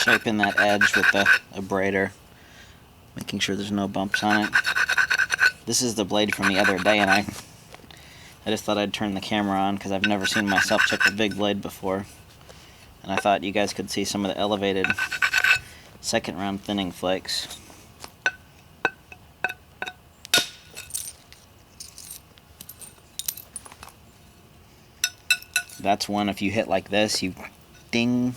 shaping that edge with the abrader, making sure there's no bumps on it. This is the blade from the other day, and I just thought I'd turn the camera on because I've never seen myself chip a big blade before. And I thought you guys could see some of the elevated second round thinning flakes. That's one, if you hit like this, you ding.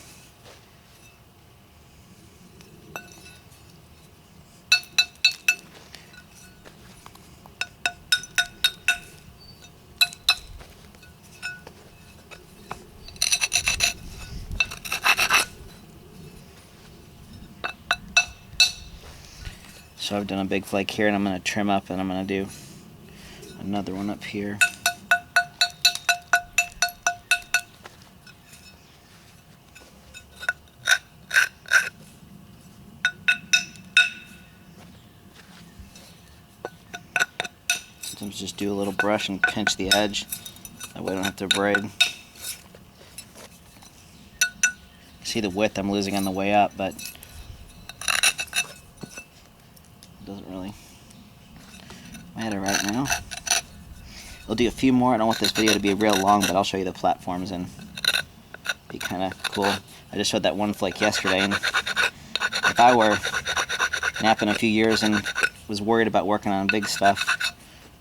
So I've done a big flake here, and I'm going to trim up, and I'm going to do another one up here. Sometimes just do a little brush and pinch the edge. That way I don't have to braid. See the width I'm losing on the way up, but it doesn't really matter right now. We'll do a few more. I don't want this video to be real long, but I'll show you the platforms and be kind of cool. I just showed that one flake yesterday, and if I were napping a few years and was worried about working on big stuff,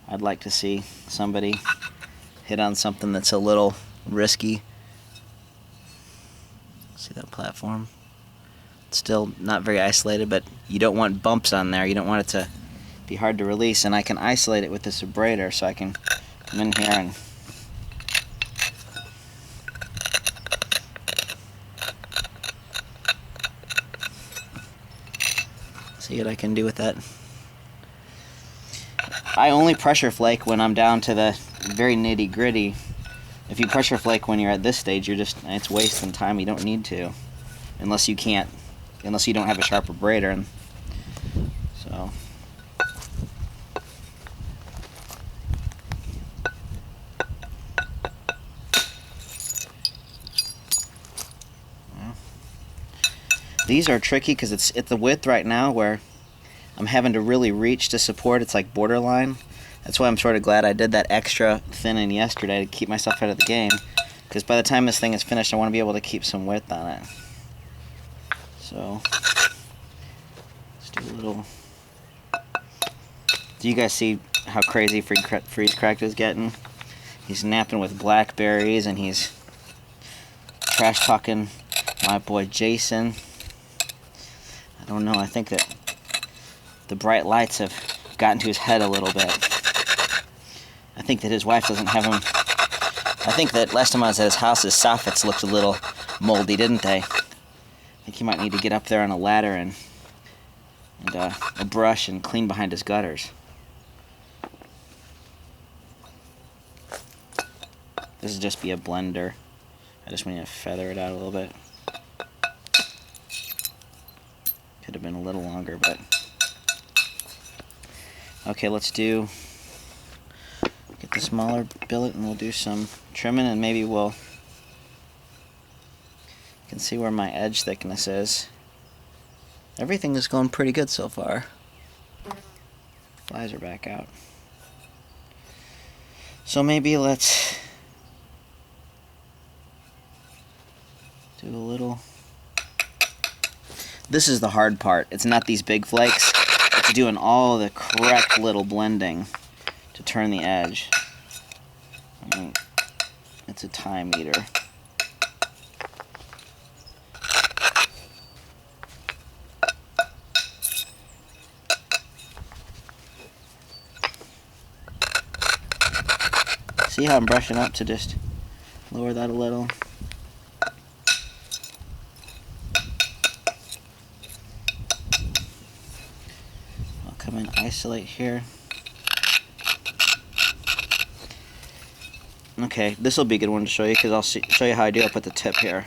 I'd like to see somebody hit on something that's a little risky. See that platform? It's still not very isolated, but you don't want bumps on there. You don't want it to be hard to release, and I can isolate it with this abrader, so I can come in here and see what I can do with that. I only pressure flake when I'm down to the very nitty gritty. If you pressure flake when you're at this stage, it's wasting time. You don't need to, unless you don't have a sharp abrader. And so these are tricky because it's at the width right now where I'm having to really reach to support. It's like borderline. That's why I'm sort of glad I did that extra thinning yesterday to keep myself out of the game, because by the time this thing is finished, I want to be able to keep some width on it. So let's do a little. Do you guys see how crazy Freeze Cracked is getting? He's napping with blackberries, and he's trash talking my boy Jason. I don't know, I think that the bright lights have gotten to his head a little bit. I think that his wife doesn't have him. I think that last time I was at his house, his soffits looked a little moldy, didn't they? I think he might need to get up there on a ladder and a brush and clean behind his gutters. This would just be a blender. I just need to feather it out a little bit. Could have been a little longer, but okay, let's get the smaller billet, and we'll do some trimming, and maybe you can see where my edge thickness is. Everything is going pretty good so far. Flies are back out. So maybe let's do a little. This is the hard part. It's not these big flakes. It's doing all the correct little blending to turn the edge. I mean, it's a time eater. See how I'm brushing up to just lower that a little? I'll come and isolate here. Okay, this will be a good one to show you, because I'll show you how I do. I'll put the tip here.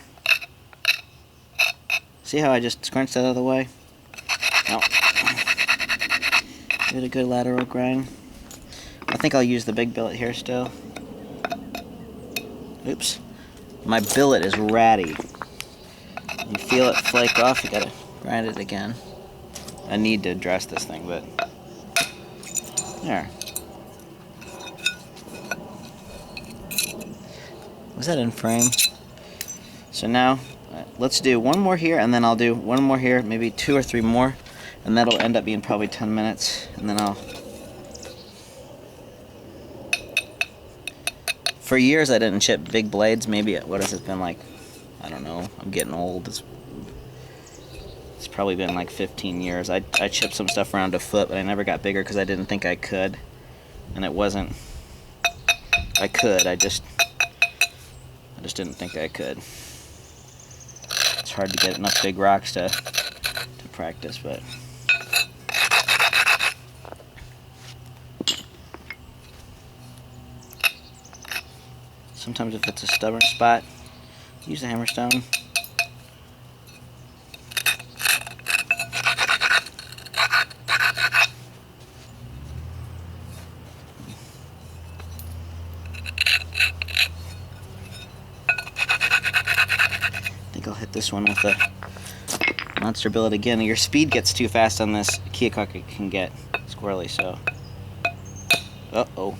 See how I just scrunched that out of the way? No. Give it a good lateral grind. I think I'll use the big billet here still. Oops. My billet is ratty. You feel it flake off, you gotta grind it again. I need to address this thing, but there. Was that in frame? So now, let's do one more here, and then I'll do one more here, maybe 2 or 3 more, and that'll end up being probably 10 minutes, and then I'll... For years I didn't chip big blades. Maybe, what has it been like? I don't know. I'm getting old. It's probably been like 15 years. I chipped some stuff around a foot, but I never got bigger because I didn't think I could. And it wasn't... I could, I just didn't think I could. It's hard to get enough big rocks to practice, but... Sometimes if it's a stubborn spot, use the hammerstone. I think I'll hit this one with the monster billet again. Your speed gets too fast on this keokuk, it can get squirrely, so... Uh-oh.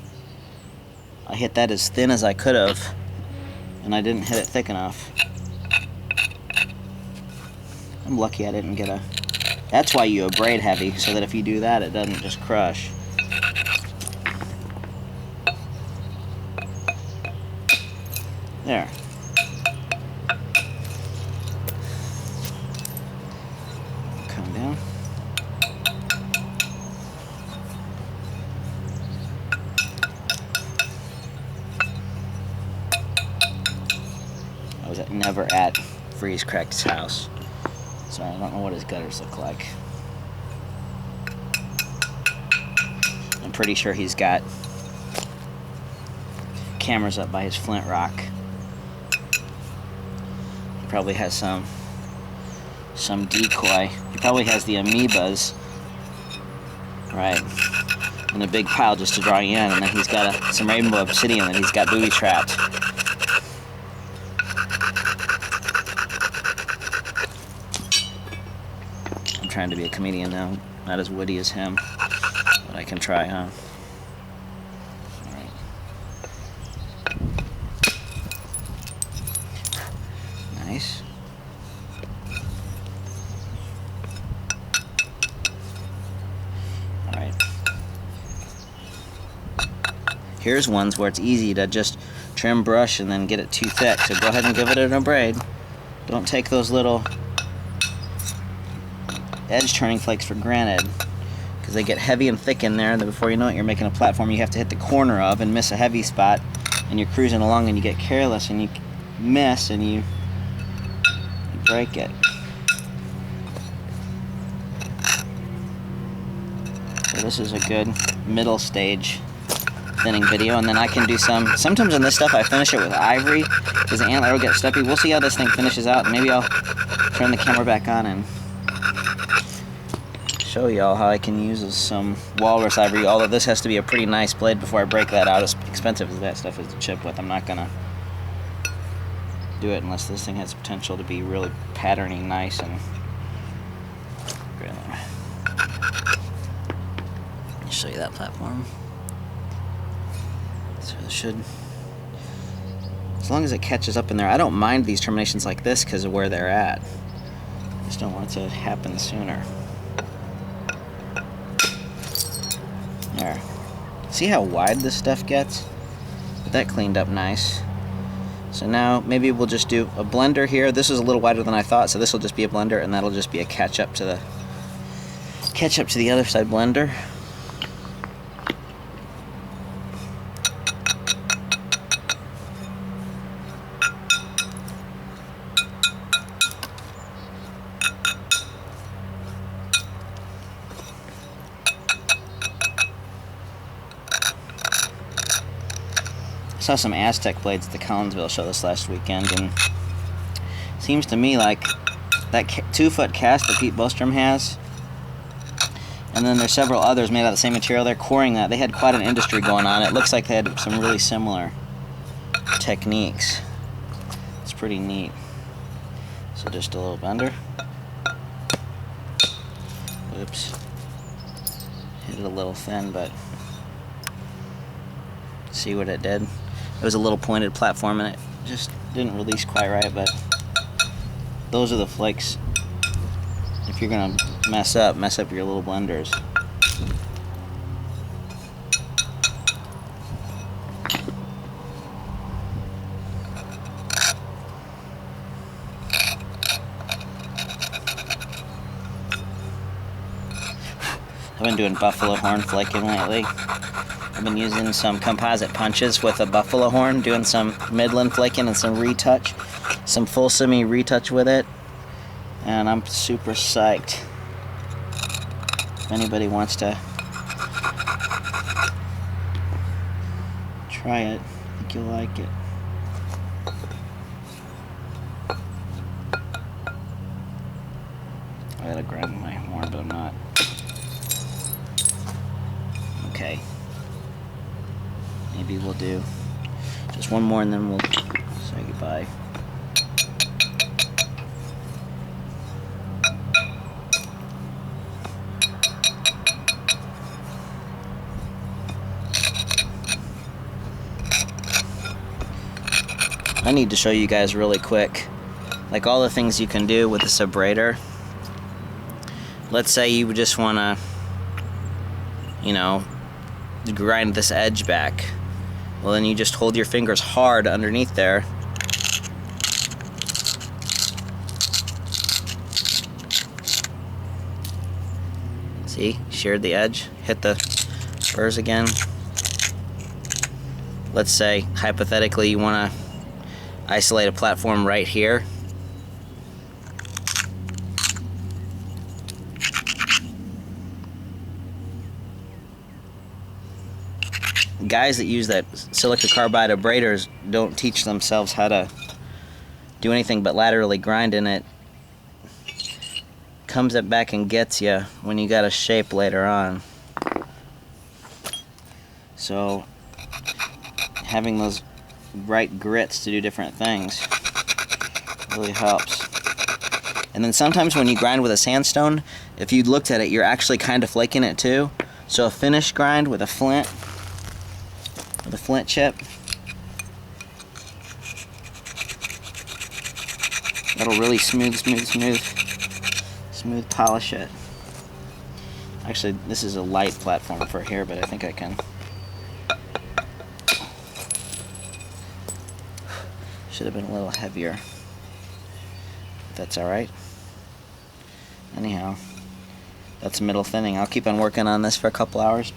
I hit that as thin as I could have, and I didn't hit it thick enough. I'm lucky I didn't get a... That's why you abrade heavy, so that if you do that, it doesn't just crush. There. Come down. I was never at Freeze Crack's house, so I don't know what his gutters look like. I'm pretty sure he's got cameras up by his flint rock. He probably has some decoy. He probably has the amoebas, right, in a big pile just to draw you in, and then he's got some rainbow obsidian that he's got booby trapped. I'm trying to be a comedian now, not as witty as him, but I can try, huh? Alright. Nice. Alright. Here's ones where it's easy to just trim brush and then get it too thick, so go ahead and give it an abrade. Don't take those little edge turning flakes for granted, because they get heavy and thick in there, and then before you know it, you're making a platform you have to hit the corner of and miss a heavy spot, and you're cruising along and you get careless and you miss and you break it. So this is a good middle stage thinning video, and then I can do sometimes on this stuff I finish it with ivory because the antler will get stumpy. We'll see how this thing finishes out, and maybe I'll turn the camera back on and show y'all how I can use some walrus ivory, although this has to be a pretty nice blade before I break that out. As expensive as that stuff is to chip with, I'm not gonna do it unless this thing has potential to be really patterny, nice, and I'll show you that platform. So it should, as long as it catches up in there. I don't mind these terminations like this because of where they're at. I just don't want it to happen sooner. There. See how wide this stuff gets? But that cleaned up nice. So now maybe we'll just do a blender here. This is a little wider than I thought, so this will just be a blender, and that'll just be a catch up to the other side blender. I saw some Aztec blades at the Collinsville show this last weekend, and it seems to me like that 2-foot cast that Pete Bostrom has, and then there's several others made out of the same material. They're coring that. They had quite an industry going on. It looks like they had some really similar techniques. It's pretty neat. So just a little bender. Oops. Hit it a little thin, but see what it did? It was a little pointed platform and it just didn't release quite right, but those are the flakes. If you're gonna mess up your little blenders. I've been doing buffalo horn flaking lately. I've been using some composite punches with a buffalo horn, doing some midland flaking and some retouch, some full semi retouch with it, and I'm super psyched. If anybody wants to try it, I think you'll like it. I gotta grab my horn, but I'm not. Okay. Maybe we'll do just one more and then we'll say goodbye. I need to show you guys really quick, like all the things you can do with the subrator. Let's say you just want to, you know, grind this edge back. Well, then you just hold your fingers hard underneath there. See, sheared the edge, hit the spurs again. Let's say, hypothetically, you want to isolate a platform right here. Guys that use that silica carbide abraders don't teach themselves how to do anything but laterally grind, and it comes up back and gets you when you got a shape later on. So having those right grits to do different things really helps. And then sometimes when you grind with a sandstone, if you looked at it, you're actually kind of flaking it too. So a finish grind with a flint, chip, that'll really smooth polish it. Actually, this is a light platform for here, but I think I can. Should have been a little heavier. If that's alright. Anyhow, that's middle thinning. I'll keep on working on this for a couple hours.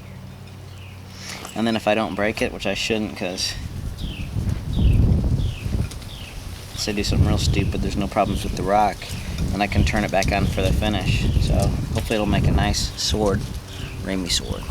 And then if I don't break it, which I shouldn't, because if I do something real stupid, there's no problems with the rock, and I can turn it back on for the finish. So hopefully it'll make a nice sword, Ramey sword.